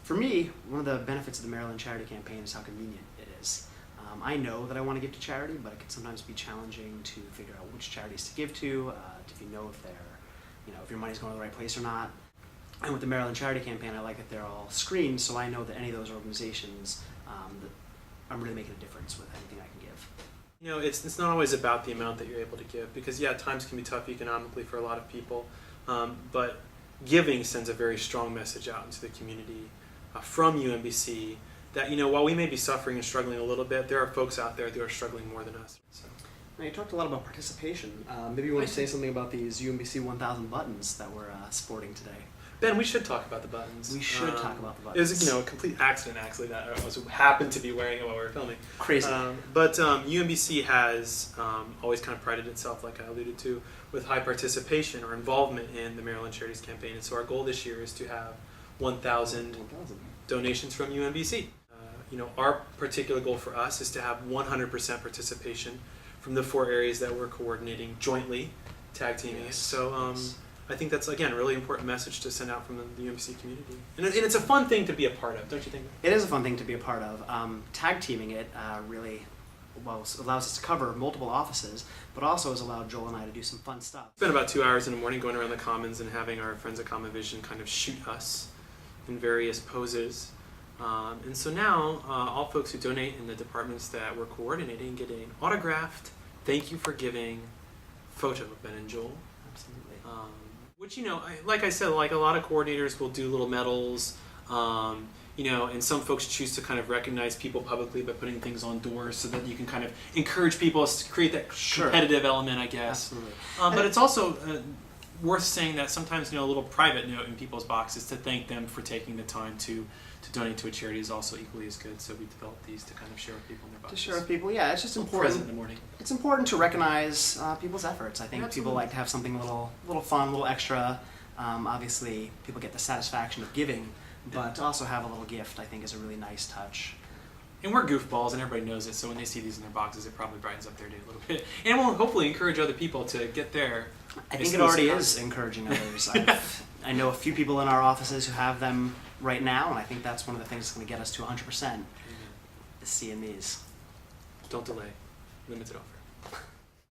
For me, one of the benefits of the Maryland Charity Campaign is how convenient it is. I know that I want to give to charity, but it can sometimes be challenging to figure out which charities to give to, if you know if they're, if your money's going to the right place or not. And with the Maryland Charity Campaign, I like that they're all screened, so I know that any of those organizations, that I'm really making a difference with anything I can give. It's not always about the amount that you're able to give, because times can be tough economically for a lot of people, but giving sends a very strong message out into the community from UMBC that, while we may be suffering and struggling a little bit, there are folks out there who are struggling more than us. So. Now, you talked a lot about participation. Maybe you want to say something about these UMBC 1000 buttons that we're sporting today. Ben, we should talk about the buttons. We should talk about the buttons. It was a complete accident actually that I happened to be wearing it while we were filming. Crazy. But UMBC has always kind of prided itself, like I alluded to, with high participation or involvement in the Maryland Charities Campaign. And so our goal this year is to have 1,000 donations from UMBC. Our particular goal for us is to have 100% participation from the 4 areas that we're coordinating jointly, tag teaming it. So I think that's, again, a really important message to send out from the UMBC community. And it's a fun thing to be a part of, don't you think? It is a fun thing to be a part of. Tag teaming it really allows us to cover multiple offices, but also has allowed Joel and I to do some fun stuff. Spent about 2 hours in the morning going around the Commons and having our friends at Common Vision kind of shoot us in various poses. And so now, all folks who donate in the departments that we're coordinating get an autographed "Thank you for giving" photo of Ben and Joel. Absolutely. Which, like I said, like a lot of coordinators will do little medals, and some folks choose to kind of recognize people publicly by putting things on doors so that you can kind of encourage people to create that competitive element, I guess. Absolutely. But it's also worth saying that sometimes, a little private note in people's boxes to thank them for taking the time to donate to a charity is also equally as good. So we developed these to kind of share with people in their boxes. To share with people, yeah, it's just important. Present in the morning. It's important to recognize people's efforts. I think Absolutely. people like to have something a little fun, a little extra. Obviously, people get the satisfaction of giving, but to also have a little gift, I think, is a really nice touch. And we're goofballs, and everybody knows it, so when they see these in their boxes, it probably brightens up their day a little bit. And we'll hopefully encourage other people to get there. I think it already is encouraging others. I know a few people in our offices who have them right now, and I think that's one of the things that's going to get us to 100%, is seeing these. Don't delay. Limited offer.